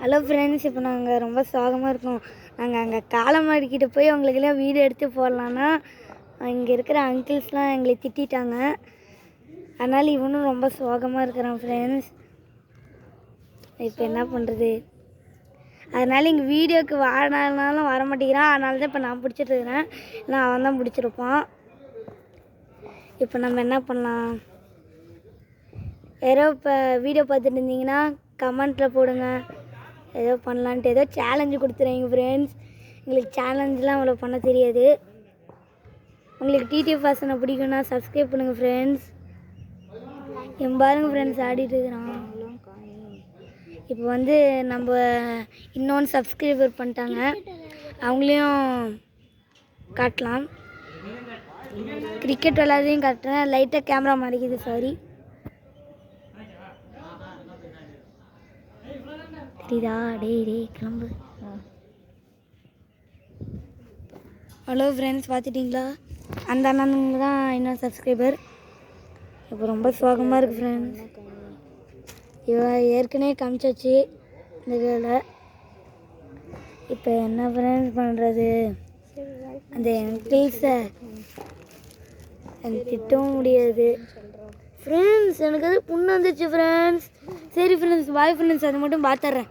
Hello friends, இப்போ நாங்கள் ரொம்ப சோகமாக இருக்கோம். நாங்கள் அங்கே காலமாடிக்கிட்ட போய் அவங்களுக்கெல்லாம் வீடியோ எடுத்து போடலான்னா இங்கே இருக்கிற அங்கிள்ஸ்லாம் எங்களை திட்டாங்க. அதனால் இவனும் ரொம்ப சோகமாக இருக்கிறான் ஃப்ரெண்ட்ஸ். இப்போ என்ன பண்ணுறது? அதனால் இங்கே வீடியோவுக்கு வாடினாலும் வர மாட்டேங்கிறான். அதனால தான் இப்போ நான் பிடிச்சிட்டு இருக்கிறேன். இல்லை அவன் தான் பிடிச்சிருப்பான். இப்போ நம்ம என்ன பண்ணலாம்? யாரோ இப்போ வீடியோ பார்த்துட்டு இருந்தீங்கன்னா கமெண்ட்டில் போடுங்க. ஏதோ பண்ணலான்ட்டு ஏதோ சேலஞ்சு கொடுத்துருங்க ஃப்ரெண்ட்ஸ். எங்களுக்கு சேலஞ்செலாம் அவ்வளோ பண்ண தெரியாது. உங்களுக்கு டிடிஎஃப் வாசனை பிடிக்குன்னா சப்ஸ்கிரைப் பண்ணுங்கள் ஃப்ரெண்ட்ஸ். பாருங்கள் ஃப்ரெண்ட்ஸ், ஆடிட்டு இருக்கிறான். இப்போ வந்து நம்ம இன்னொன்று சப்ஸ்கிரைபர் பண்ணிட்டாங்க, அவங்களையும் காட்டலாம். கிரிக்கெட் விளையாடுறதையும் காட்டுறேன். லைட்டாக கேமரா மாறிக்குது, சாரி. தெரியுதா? டே கிளம்பு. ஹலோ ஃப்ரெண்ட்ஸ், பார்த்துட்டிங்களா? அந்த அண்ணனுங்க தான் இன்னும் சப்ஸ்கிரைபர். இப்போ ரொம்ப சோகமாக இருக்குது ஃப்ரெண்ட்ஸ். ஏற்கனவே காமிச்சாச்சு இந்த வேலை. இப்போ என்ன ஃப்ரெண்ட்ஸ் பண்ணுறது? அந்த அங்கிள்ஸை திட்டவும் முடியாது ஃப்ரெண்ட்ஸ். எனக்கு அது புண்ணு வந்துச்சு ஃப்ரெண்ட்ஸ். சரி ஃப்ரெண்ட்ஸ், பாய் ஃப்ரெண்ட்ஸ். அதை மட்டும் பார்த்துட்றேன்.